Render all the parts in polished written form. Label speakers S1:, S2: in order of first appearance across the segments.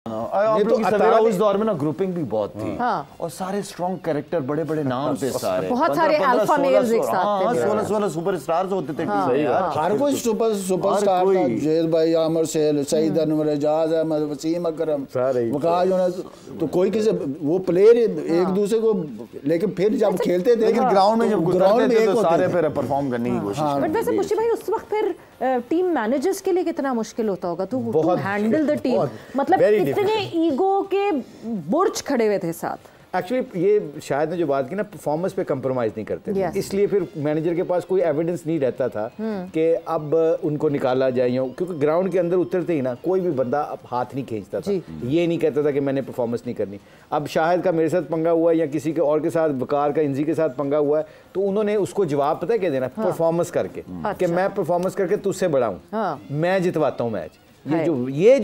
S1: उस दौर में ना ग्रुपिंग भी बहुत थी और सारे स्ट्रॉन्ग कैरेक्टर, बड़े बड़े नाम थे सारे,
S2: बहुत सारे अल्फा मेल्स एक साथ थे,
S1: 16 सुपरस्टार्स होते थे।
S3: हर कोई सुपरस्टार था, जैद भाई, आमिर सेल, सईद अनवर, एजाज अहमद, वसीम अकरम, वकास, तो कोई किसी वो प्लेयर एक दूसरे को, लेकिन फिर जब खेलते थे, लेकिन
S1: ग्राउंड में जब ग्राउंड में तो सारे फिर परफॉर्म करने की कोशिश।
S2: बट वैसे मुशी भाई उस वक्त फिर टीम मैनेजर्स के लिए कितना मुश्किल होता होगा टू हैंडल द टीम, मतलब इतने ईगो के बुर्ज खड़े हुए थे साथ।
S4: एक्चुअली ये शायद ने जो बात की ना, परफॉर्मेंस पे कंप्रोमाइज नहीं करते थे, इसलिए फिर मैनेजर के पास कोई एविडेंस नहीं रहता था कि अब उनको निकाला जाए, क्योंकि ग्राउंड के अंदर उतरते ही ना कोई भी बंदा अब हाथ नहीं खींचता था, ये नहीं कहता था कि मैंने परफॉर्मेंस नहीं करनी। अब शाहिद का मेरे साथ पंगा हुआ है या किसी के और के साथ, वकार का इंजी के साथ पंगा हुआ है, तो उन्होंने उसको जवाब पता है क्या देना, परफॉर्मेंस करके, कि मैं परफॉर्मेंस करके तुझसे बड़ा हूँ, मैं जितवाता हूँ मैच। ये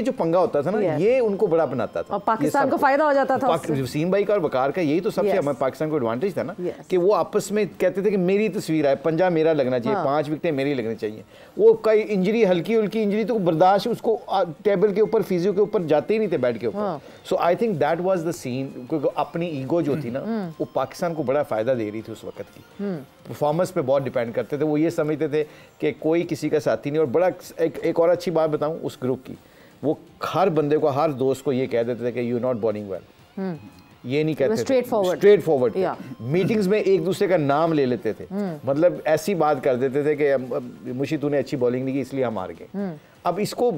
S4: जो पंगा होता था ना, ये उनको बड़ा बनाता था
S2: और पाकिस्तान को फायदा हो जाता था।
S4: वसीम भाई का और वकार का यही तो सबसे हमारे पाकिस्तान को एडवांटेज था ना, कि वो आपस में कहते थे कि मेरी तस्वीर है, पंजा मेरा लगना चाहिए, 5 विकेटें मेरी लगनी चाहिए। वो कई इंजरी, हल्की उल्की इंजरी तो बर्दाश्त, उसको टेबल के ऊपर, फिजियो के ऊपर जाते ही नहीं थे, बैट के ऊपर। So I think that was the scene, क्योंकि अपनी ईगो जो थी ना, वो पाकिस्तान को बड़ा फायदा दे रही थी उस वक्त की, परफॉर्मेंस पे बहुत डिपेंड करते थे। वो ये समझते थे कि कोई किसी का साथी नहीं। और बड़ा एक और अच्छी बात बताऊं उस ग्रुप की, वो हर बंदे को, हर दोस्त को ये कह देते थे कि यू नॉट बॉलिंग वेल, ये नहीं कहते, स्ट्रेट फॉरवर्ड मीटिंग्स में एक दूसरे का नाम ले लेते थे, मतलब ऐसी बात कर देते थे कि मुशी तूने अच्छी बॉलिंग नहीं की इसलिए हम हार गए। अब इसको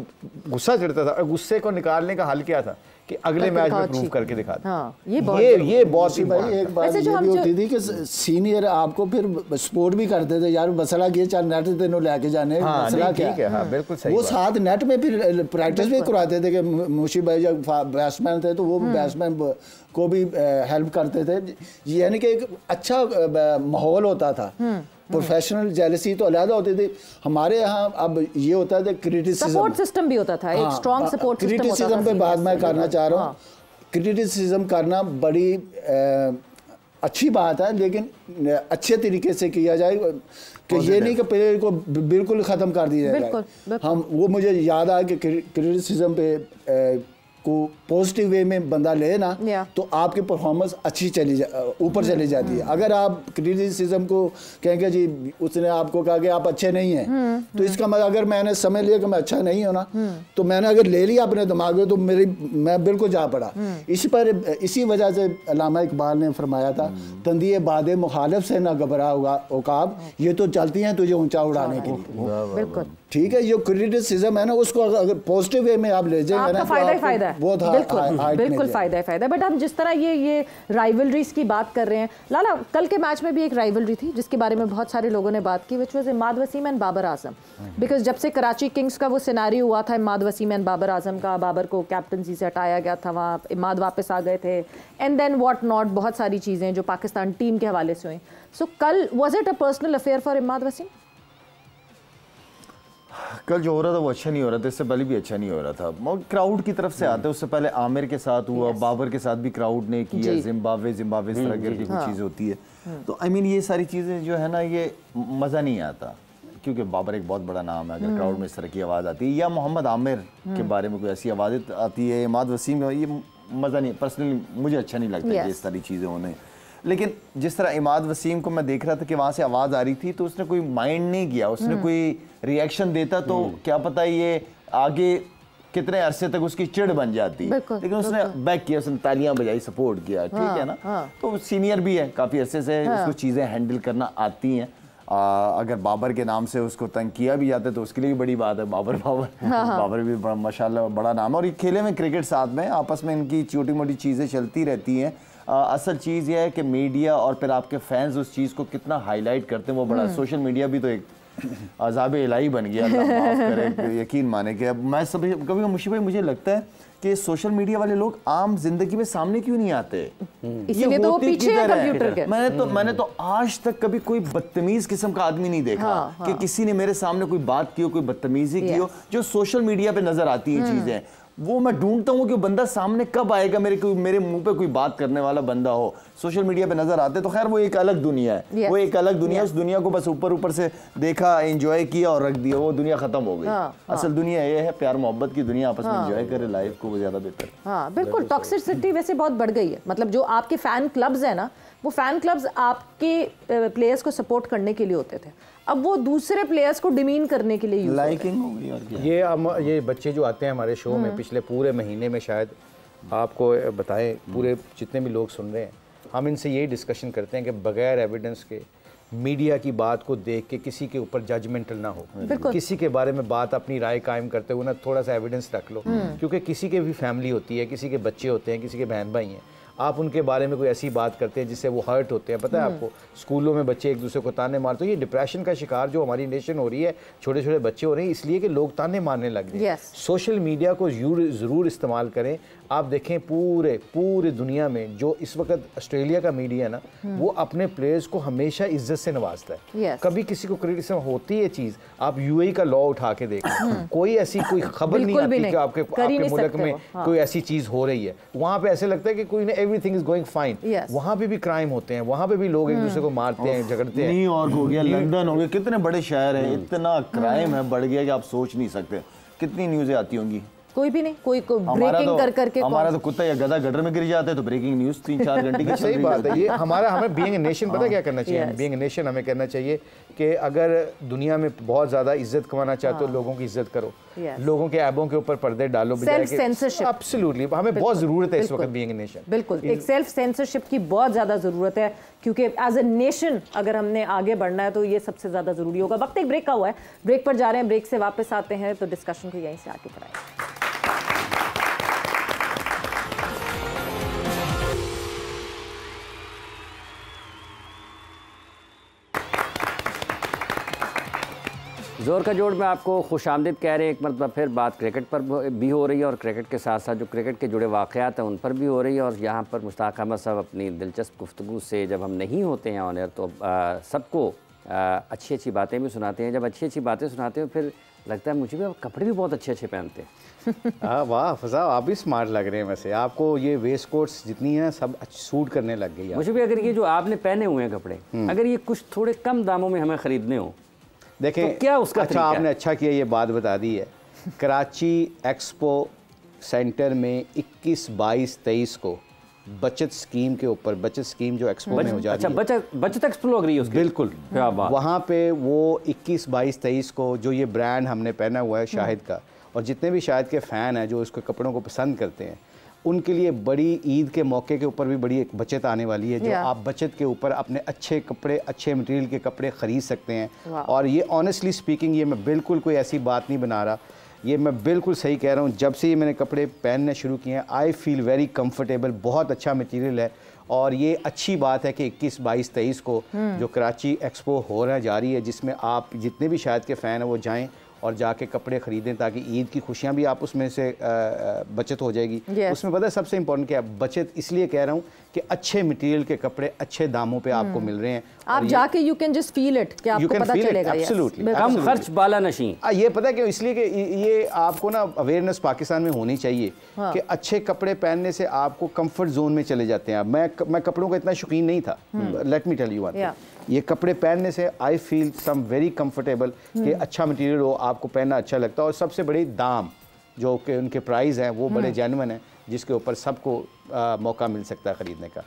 S4: गुस्सा चढ़ता था, और गुस्से को निकालने का हल क्या था कि अगले मैच में प्रूव करके दिखा दे।
S2: ये
S3: बहुत भाई एक बात ये भी होती थी कि सीनियर आपको फिर सपोर्ट भी करते थे, यार मसला ये चल नेट तेनों लेके जाने, मसला क्या है, बिल्कुल सही। वो साथ नेट में फिर प्रैक्टिस भी करवाते थे कि मुशी भाई जब बैट्समैन थे तो वो बैट्समैन को भी हेल्प करते थे, यानी कि एक अच्छा माहौल होता था। प्रोफेशनल जेलसी तो अलग होती थी, हमारे यहाँ अब ये होता है क्रिटिसिज्म,
S2: सपोर्ट सिस्टम भी होता था, एक स्ट्रॉन्ग सपोर्ट सिस्टम होता था।
S3: क्रिटिसिज्म पे बात मैं करना चाह रहा हूँ, क्रिटिसिज्म करना बड़ी अच्छी बात है, लेकिन अच्छे तरीके से किया जाए, कि ये नहीं कि प्लेयर को बिल्कुल ख़त्म कर दिया जाए। हम वो मुझे याद आया कि क्रिटिसिज्म पे को पॉजिटिव वे में बंदा ले ना, तो आपकी परफॉर्मेंस अच्छी ऊपर चली जाती है। अगर आप क्रिटिसिज्म को कहेंगे जी उसने आपको कहा कि आप अच्छे नहीं हैं, तो इसका मतलब अगर मैंने समझ लिया कि मैं अच्छा नहीं हूँ ना, तो मैंने अगर ले लिया अपने दिमाग में, तो मैं बिल्कुल जा पड़ा। इसी वजह से अल्लामा इकबाल ने फरमाया था, तंदिए बादे मुखालिफ से ना घबरा उकाब, ये तो चलती हैं तुझे ऊंचा उड़ाने के लिए।
S2: बिल्कुल
S3: ठीक है, जो क्रिटिसिज्म है ना, उसको अगर पॉजिटिव वे में आप ले जाएंगे ना,
S2: फायदा है, बिल्कुल फायदा है। बट हम जिस तरह ये राइवलरीज की बात कर रहे हैं, लाला कल के मैच में भी एक राइवलरी थी जिसके बारे में बहुत सारे लोगों ने बात की, which was Imad Wasim and Babar Azam. Because जब से कराची किंग्स का वो सिनेरियो हुआ था, इमाद वसीम एंड बाबर आजम का, बाबर को कैप्टनसी से हटाया गया था, वहाँ इमाद वापस आ गए थे, एंड देन व्हाट नॉट, बहुत सारी चीज़ें जो पाकिस्तान टीम के हवाले से हुई। सो कल was it a personal affair for Imad Wasim?
S1: कल जो हो रहा था वो अच्छा नहीं हो रहा था, इससे पहले भी अच्छा नहीं हो रहा था। क्राउड की तरफ से आते, उससे पहले आमिर के साथ हुआ, बाबर के साथ भी क्राउड ने किया, जिम्बाब्वे इस तरह की कुछ चीज़ें होती है। तो आई मीन ये सारी चीज़ें जो है ना, ये मज़ा नहीं आता, क्योंकि बाबर एक बहुत बड़ा नाम है। अगर क्राउड में इस तरह की आवाज़ आती है, या मोहम्मद आमिर के बारे में कोई ऐसी आवाज़ आती है, इमाद वसीम, ये मज़ा नहीं, पर्सनली मुझे अच्छा नहीं लगता इस सारी चीज़ें होने। लेकिन जिस तरह इमाद वसीम को मैं देख रहा था कि वहाँ से आवाज़ आ रही थी, तो उसने कोई माइंड नहीं किया, उसने कोई रिएक्शन देता तो क्या पता ये आगे कितने अरसे तक उसकी चिढ़ बन जाती, लेकिन उसने बैक किया, उसने तालियां बजाई, सपोर्ट किया, ठीक है ना। तो सीनियर भी है, काफ़ी अरसे से उसको चीज़ें हैंडल करना आती हैं। अगर बाबर के नाम से उसको तंग किया भी जाता है तो उसके लिए भी बड़ी बात है। बाबर भी माशाल्लाह बड़ा नाम है, और ये खेले में क्रिकेट साथ में, आपस में इनकी छोटी मोटी चीज़ें चलती रहती हैं। असल चीज़ यह है कि मीडिया और फिर आपके फैंस उस चीज़ को कितना हाईलाइट करते हैं, वो बड़ा। सोशल मीडिया भी तो एक अज़ाब इलाही बन गया, अल्लाह माफ़ करे, यकीन माने कि अब मैं कभी मुशी भाई मुझे लगता है कि सोशल मीडिया वाले लोग आम जिंदगी में सामने क्यों नहीं आते,
S2: इसीलिए तो वो पीछे है कंप्यूटर के।
S1: मैंने तो आज तक कभी कोई बदतमीज किस्म का आदमी नहीं देखा कि किसी ने मेरे सामने कोई बात की हो, कोई बदतमीजी की हो, जो सोशल मीडिया पे नजर आती है चीजें। वो मैं ढूंढता हूँ कि बंदा सामने कब आएगा, मेरे मुंह पे कोई बात करने वाला बंदा हो। सोशल मीडिया पे नजर आते तो खैर वो एक अलग दुनिया है, वो एक अलग दुनिया, उस दुनिया को बस ऊपर से देखा, एंजॉय किया और रख दिया, वो दुनिया खत्म हो गई। असल दुनिया ये है प्यार मोहब्बत की दुनिया, आपस में एंजॉय करे लाइफ को, वो ज्यादा बेहतर।
S2: हाँ बिल्कुल, टॉक्सिसिटी वैसे बहुत बढ़ गई है। मतलब जो आपके फैन क्लब्स है ना, वो फैन क्लब्स आपके प्लेयर्स को सपोर्ट करने के लिए होते थे, अब वो दूसरे प्लेयर्स को डिमीन करने के लिए
S1: लाइकिंग हो गई। और क्या
S4: ये बच्चे जो आते हैं हमारे शो में पिछले पूरे महीने में, शायद आपको बताएं, पूरे जितने भी लोग सुन रहे हैं, हम इनसे यही डिस्कशन करते हैं कि बगैर एविडेंस के मीडिया की बात को देख के किसी के ऊपर जजमेंटल ना हो, किसी के बारे में बात अपनी राय कायम करते हुए ना थोड़ा सा एविडेंस रख लो, क्योंकि किसी के भी फैमिली होती है, किसी के बच्चे होते हैं, किसी के बहन भाई हैं, आप उनके बारे में कोई ऐसी बात करते हैं जिससे वो हर्ट होते हैं। पता है आपको, स्कूलों में बच्चे एक दूसरे को ताने मारते हैं, ये डिप्रेशन का शिकार जो हमारी नेशन हो रही है, छोटे छोटे बच्चे हो रहे हैं इसलिए कि लोग ताने मारने लग गए। सोशल मीडिया को ज़रूर इस्तेमाल करें। आप देखें पूरे दुनिया में जो इस वक्त ऑस्ट्रेलिया का मीडिया है ना, वो अपने प्लेयर्स को हमेशा इज्जत से नवाजता है। कभी किसी को क्रिटिसिज्म होती है चीज़, आप यूएई का लॉ उठा के देखें, कोई ऐसी कोई खबर नहीं आती कि आपके मुल्क में कोई ऐसी चीज़ हो रही है। वहाँ पे ऐसे लगता है कि कोई एवरीथिंग इज गोइंग फाइन। वहाँ पे भी क्राइम होते हैं, वहाँ पे भी लोग एक दूसरे को मारते हैं, झगड़ते हैं।
S1: न्यूयॉर्क हो गया, लंदन हो गया, कितने बड़े शहर हैं, इतना क्राइम है बढ़ गया कि आप सोच नहीं सकते। कितनी न्यूज़ें आती होंगी,
S2: कोई भी नहीं, कोई ब्रेकिंग कर करके।
S1: हमारा तो कुत्ता या गधा गटर में गिर जाता है तो ब्रेकिंग न्यूज़ 3-4 घंटे की।
S4: सही बात है। ये हमें बीइंग ए नेशन पता क्या करना चाहिए, बीइंग ए नेशन हमें करना चाहिए कि अगर दुनिया में बहुत ज़्यादा इज्जत कमाना चाहते हो, लोगों की इज्जत करो, लोगों के ऐबों के ऊपर पर्दे डालो।
S2: सेल्फ सेंसरशिप
S4: एब्सोल्युटली हमें बहुत ज़रूरत है इस वक्त बीइंग ए नेशन।
S2: बिल्कुल, एक सेल्फ सेंसरशिप की बहुत ज़्यादा ज़रूरत है, क्योंकि एज ए नेशन अगर हमने आगे बढ़ना है तो ये सबसे ज़्यादा ज़रूरी होगा। वक्त एक ब्रेक का हुआ है, ब्रेक पर जा रहे हैं, ब्रेक से वापस आते हैं तो डिस्कशन को यहीं से आगे बढ़ाएं।
S5: जोर का जोड़ में आपको खुशामदीद कह रहे हैं। एक मरतबा फिर बात क्रिकेट पर भी हो रही है और क्रिकेट के साथ साथ जो क्रिकेट के जुड़े वाक़यात हैं उन पर भी हो रही है। और यहाँ पर मुश्ताक अहमद साहब अपनी दिलचस्प गुफ्तगू से, जब हम नहीं होते हैं ऑन एयर, तो सबको अच्छी अच्छी बातें भी सुनाते हैं। जब अच्छी अच्छी बातें सुनाते हैं फिर लगता है मुझे भी कपड़े भी बहुत अच्छे अच्छे पहनते हैं।
S4: वाह फजा, आप भी स्मार्ट लग रहे हैं। वैसे आपको ये वेस्ट कोट्स जितनी हैं सब सूट करने लग गई है
S5: मुझे भी। अगर ये जो आपने पहने हुए हैं कपड़े, अगर ये कुछ थोड़े कम दामों में हमें ख़रीदने हो,
S4: देखें
S5: तो क्या उसका
S4: अच्छा आपने अच्छा किया ये बात बता दी है। कराची एक्सपो सेंटर में 21, 22, 23 को बचत स्कीम के ऊपर, बचत स्कीम जो एक्सपो में हो जा रही है,
S5: बचत एक्सपो लग रही है उसकी।
S4: बिल्कुल, वहाँ पे वो 21, 22, 23 को जो ये ब्रांड हमने पहना हुआ है शाहिद का, और जितने भी शाहिद के फ़ैन हैं जो उसके कपड़ों को पसंद करते हैं, उनके लिए बड़ी ईद के मौके के ऊपर भी बड़ी एक बचत आने वाली है, जो आप बचत के ऊपर अपने अच्छे कपड़े, अच्छे मटेरियल के कपड़े ख़रीद सकते हैं। और ये ऑनेस्टली स्पीकिंग, ये मैं बिल्कुल कोई ऐसी बात नहीं बना रहा, ये मैं बिल्कुल सही कह रहा हूँ। जब से ये मैंने कपड़े पहनने शुरू किए हैं, आई फील वेरी कंफर्टेबल, बहुत अच्छा मटेरियल है। और ये अच्छी बात है कि 21, 22, 23 को जो कराची एक्सपो होने जा रही है, जिसमें आप जितने भी शायद के फ़ैन हैं वो जाएँ और जाके कपड़े ख़रीदें, ताकि ईद की खुशियाँ भी आप उसमें से बचत हो जाएगी। उसमें पता है सबसे इम्पोर्टेंट क्या है, बचत इसलिए कह रहा हूँ कि अच्छे मटेरियल के कपड़े अच्छे दामों पे आपको मिल रहे हैं।
S2: आप जाके you can just feel it कि आपको पता चलेगा।
S4: एब्सोल्युटली,
S5: कम खर्च बाला नशीं।
S4: ये पता है क्यों? इसलिए कि ये आपको ना अवेयरनेस पाकिस्तान में होनी चाहिए कि अच्छे कपड़े पहनने से आपको कंफर्ट जोन में चले जाते हैं। मैं कपड़ों का इतना शौकीन नहीं था, let me tell you one thing, ये कपड़े पहनने से I feel some very comfortable कि अच्छा मटेरियल हो, आपको पहनना अच्छा लगता है। और सबसे बड़ी दाम जो कि उनके प्राइस हैं वो बड़े जेन्युइन हैं, जिसके ऊपर सबको मौका मिल सकता है ख़रीदने का।